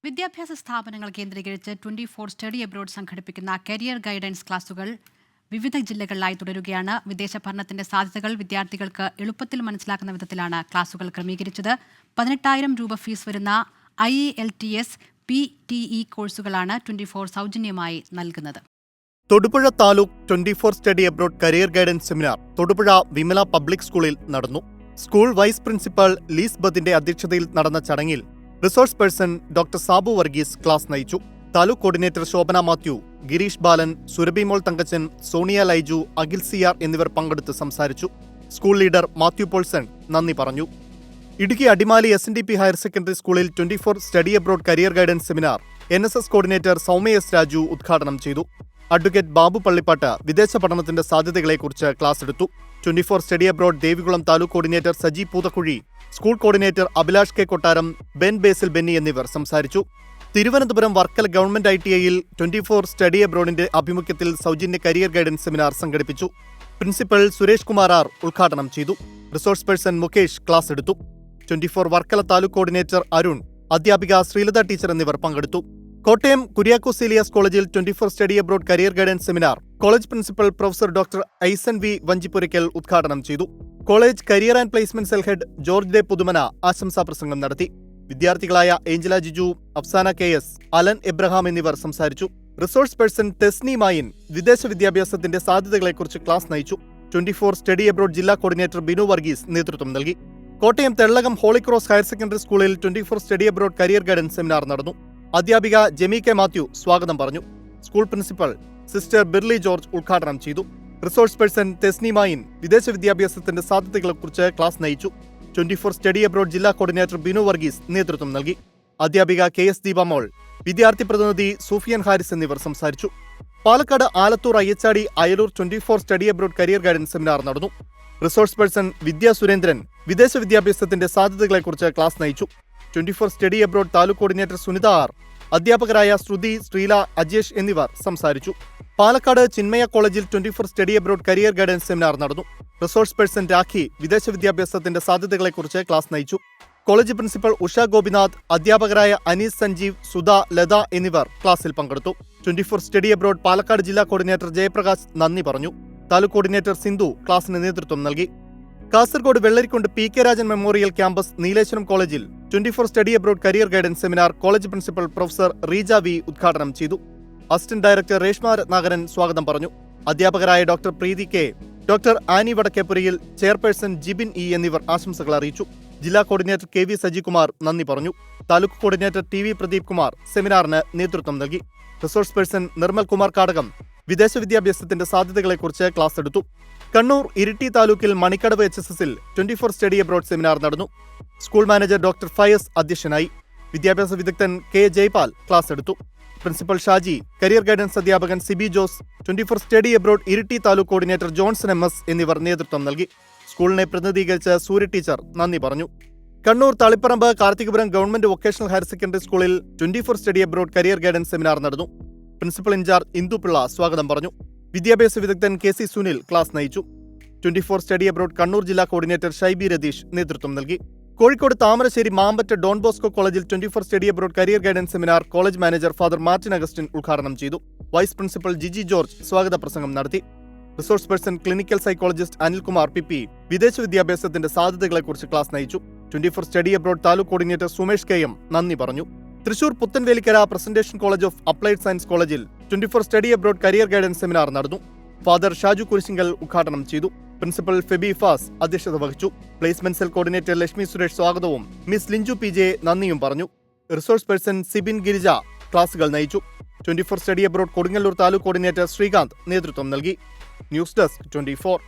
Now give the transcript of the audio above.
വിദ്യാഭ്യാസ സ്ഥാപനങ്ങൾ കേന്ദ്രീകരിച്ച് 24 സ്റ്റഡി അബ്രോഡ് സംഘടിപ്പിക്കുന്ന കരിയർ ഗൈഡൻസ് ക്ലാസുകൾ വിവിധ ജില്ലകളിലായി തുടരുകയാണ്. വിദേശ പഠനത്തിന്റെ സാധ്യതകൾ വിദ്യാർത്ഥികൾക്ക് എളുപ്പത്തിൽ മനസ്സിലാക്കുന്ന വിധത്തിലാണ് ക്ലാസുകൾ ക്രമീകരിച്ചത്. 18,000 രൂപ ഫീസ് വരുന്ന IELTS PTE കോഴ്സുകളാണ് 24 സൗജന്യമായി നൽകുന്നത്. Thodupuzha taluk 24 study abroad career guidance seminar Thodupuzha Vimala public സ്കൂളിൽ നടന്നു. സ്കൂൾ വൈസ് പ്രിൻസിപ്പൽ ലീസ്ബത്തിന്റെ അധ്യക്ഷതയിൽ നടന്ന ചടങ്ങിൽ resource person doctor Sabu Varghese class നയിച്ചു. താലൂക്ക് കോർഡിനേറ്റർ ശോഭന മാത്യു, ഗിരീഷ് ബാലൻ, സുരഭിമോൾ തങ്കച്ചൻ, സോണിയ ലൈജു, അഖിൽ സിയാർ എന്നിവർ പങ്കെടുത്ത് സംസാരിച്ചു. സ്കൂൾ ലീഡർ മാത്യു പോൾസൺ നന്ദി പറഞ്ഞു. Idukki Adimali SNDP higher secondary സ്കൂളിൽ 24 study abroad career guidance seminar NSS coordinator Soumya S. Raju ഉദ്ഘാടനം ചെയ്തു. അഡ്വക്കേറ്റ് ബാബു പള്ളിപ്പാട്ട് വിദേശ പഠനത്തിന്റെ സാധ്യതകളെക്കുറിച്ച് ക്ലാസ് എടുത്തു. 24 study abroad Devikulam taluk coordinator Saji Poothakuzhi, school coordinator Abhilash K കൊട്ടാരം, ബെൻ ബേസിൽ ബെന്നി എന്നിവർ സംസാരിച്ചു. തിരുവനന്തപുരം വർക്കല ഗവൺമെന്റ് ITIയിൽ 24 സ്റ്റഡി അബ്രോഡിന്റെ ആഭിമുഖ്യത്തിൽ സൗജന്യ കരിയർ ഗൈഡൻസ് സെമിനാർ സംഘടിപ്പിച്ചു. പ്രിൻസിപ്പൽ സുരേഷ് കുമാർ R ഉദ്ഘാടനം ചെയ്തു. റിസോഴ്സ് പേഴ്സൺ മുകേഷ് ക്ലാസ് എടുത്തു. 24 വർക്കല താലൂക്ക് കോർഡിനേറ്റർ അരുൺ, അധ്യാപിക ശ്രീലത ടീച്ചർ എന്നിവർ പങ്കെടുത്തു. കോട്ടയം കുര്യാക്കോസ് ഏലിയാസ് കോളേജിൽ 24 study abroad career guidance seminar college principal professor doctor Aison V. Vanchipurackal ഉദ്ഘാടനം ചെയ്തു. College career and placement cell head George De Puthumana ആശംസാ പ്രസംഗം നടത്തി. വിദ്യാർത്ഥികളായ Angela Jiju, Afsana KS, Alan Abraham എന്നിവർ സംസാരിച്ചു. റിസോഴ്സ് പേഴ്സൺ തെസ്നി മായിൻ വിദേശ വിദ്യാഭ്യാസത്തിന്റെ സാധ്യതകളെക്കുറിച്ച് ക്ലാസ് നയിച്ചു. 24 സ്റ്റഡി അബ്രോഡ് ജില്ലാ കോർഡിനേറ്റർ ബിനു വർഗീസ് നേതൃത്വം നൽകി. Kottayam Thellakam Holy Cross higher secondary സ്കൂളിൽ 24 study abroad career guidance seminar നടന്നു. അധ്യാപിക ജെമി കെ മാത്യു സ്വാഗതം പറഞ്ഞു. School principal sister Birly George ഉദ്ഘാടനം ചെയ്തു. റിസോഴ്സ് പേഴ്സൺ തെസ്നി മായിൻ വിദേശ വിദ്യാഭ്യാസത്തിന്റെ സാധ്യതകളെക്കുറിച്ച് ക്ലാസ് നയിച്ചു. 24 സ്റ്റഡി അബ്രോഡ് ജില്ലാ കോർഡിനേറ്റർ ബിനു വർഗീസ് നേതൃത്വം നൽകി. അധ്യാപിക KS ദീപമോൾ, വിദ്യാർത്ഥി പ്രതിനിധി സൂഫിയൻ ഹാരിസ് എന്നിവർ സംസാരിച്ചു. Palakkad Alathur Ayyachadi Ayalur 24 study abroad career guidance seminar നടന്നു. റിസോഴ്സ് പേഴ്സൺ വിദ്യാ സുരേന്ദ്രൻ വിദേശ വിദ്യാഭ്യാസത്തിന്റെ സാധ്യതകളെക്കുറിച്ച് ക്ലാസ് നയിച്ചു. 24 study abroad taluk coordinator Sunitha R, അധ്യാപകരായ ശ്രുതി, ശ്രീല, അജേഷ് എന്നിവർ സംസാരിച്ചു. പാലക്കാട് ചിന്മയ കോളേജിൽ 24 study abroad career guidance seminar നടന്നു. റിസോഴ്സ് പേഴ്സൺ രാഖി വിദേശ വിദ്യാഭ്യാസത്തിന്റെ സാധ്യതകളെക്കുറിച്ച് ക്ലാസ് നയിച്ചു. കോളേജ് പ്രിൻസിപ്പൽ ഉഷ ഗോപിനാഥ്, അധ്യാപകരായ അനീസ് സഞ്ജീവ്, സുധ, ലത എന്നിവർ ക്ലാസ്സിൽ പങ്കെടുത്തു. 24 സ്റ്റഡി അബ്രോഡ് പാലക്കാട് ജില്ലാ കോർഡിനേറ്റർ ജയപ്രകാശ് നന്ദി പറഞ്ഞു. താലൂക്ക് കോർഡിനേറ്റർ സിന്ധു ക്ലാസിന് നേതൃത്വം നൽകി. Kasaragod Vellarikundu PK Rajan memorial campus Nileshwaram കോളേജിൽ 24 study abroad career guidance seminar college principal professor Reeja V. ഉദ്ഘാടനം ചെയ്തു. അസിസ്റ്റന്റ് ഡയറക്ടർ രേഷ്മ രത്നാകരൻ സ്വാഗതം പറഞ്ഞു. അധ്യാപകരായ doctor Preethi K, doctor Annie Vadakkepurayil, chairperson Jibin E എന്നിവർ ആശംസകൾ അറിയിച്ചു. ജില്ലാ കോർഡിനേറ്റർ KV സജികുമാർ നന്ദി പറഞ്ഞു. താലൂക്ക് കോർഡിനേറ്റർ TV പ്രദീപ് കുമാർ സെമിനാറിന് നേതൃത്വം നൽകി. റിസോഴ്സ് പേഴ്സൺ നിർമ്മൽ കുമാർ കാടകം വിദേശ വിദ്യാഭ്യാസത്തിന്റെ സാധ്യതകളെക്കുറിച്ച് ക്ലാസ് എടുത്തു. കണ്ണൂർ ഇരിട്ടി താലൂക്കിൽ മണിക്കടവ് HSSൽ 24 സ്റ്റഡി അബ്രോഡ് സെമിനാർ നടന്നു. സ്കൂൾ മാനേജർ ഡോക്ടർ ഫയസ് അധ്യക്ഷനായി. വിദ്യാഭ്യാസ വിദഗ്ധൻ K. ജയ്പാൽ ക്ലാസ് എടുത്തു. പ്രിൻസിപ്പൽ ഷാജി, കരിയർ ഗൈഡൻസ് അധ്യാപകൻ Sibi Jose, 24 study abroad Iritty taluk coordinator Johnson MS എന്നിവർ നേതൃത്വം നൽകി. സ്കൂളിനെ പ്രതിനിധീകരിച്ച് സൂര്യ ടീച്ചർ നന്ദി പറഞ്ഞു. Kannur Taliparamba Karthikapuram government vocational higher secondary സ്കൂളിൽ 24 study abroad career guidance seminar നടന്നു. പ്രിൻസിപ്പൽ ഇൻചാർജ് ഇന്ദുപിള്ള സ്വാഗതം പറഞ്ഞു. വിദ്യാഭ്യാസ വിദഗ്ധൻ KC സുനിൽ ക്ലാസ് നയിച്ചു. 24 സ്റ്റഡി അബ്രോഡ് കണ്ണൂർ ജില്ലാ കോർഡിനേറ്റർ ഷൈബി രതീഷ് നേതൃത്വം നൽകി. കോഴിക്കോട് താമരശ്ശേരി മാമ്പറ്റ ഡോൺ ബോസ്കോ കോളേജിൽ 24 study abroad career guidance seminar college manager father Martin Augustine ഉദ്ഘാടനം ചെയ്തു. വൈസ് പ്രിൻസിപ്പൽ ജിജി ജോർജ് സ്വാഗത പ്രസംഗം നടത്തി. Resource person clinical psychologist Anilkumar PP വിദേശ വിദ്യാഭ്യാസത്തിന്റെ സാധ്യതകളെക്കുറിച്ച് ക്ലാസ് നയിച്ചു. 24 study abroad taluk coordinator Sumesh KM നന്ദി പറഞ്ഞു. Thrissur Puthenvelikkara presentation college of applied science കോളേജിൽ 24 study abroad career guidance seminar നടന്നു. ഫാദർ ഷാജു കുരിശിങ്കൽ ഉദ്ഘാടനം ചെയ്തു. പ്രിൻസിപ്പൽ ഫെബി ഫാസ് അധ്യക്ഷത വഹിച്ചു. Placement cell coordinator Lakshmi Suresh സ്വാഗതവും മിസ് ലിഞ്ചു PJ നന്ദിയും പറഞ്ഞു. റിസോഴ്സ് പേഴ്സൺ സിബിൻ ഗിരിജ ക്ലാസുകൾ നയിച്ചു. 24 study abroad Kodungallur taluk coordinator Sreekanth നേതൃത്വം നൽകി. News desk 24.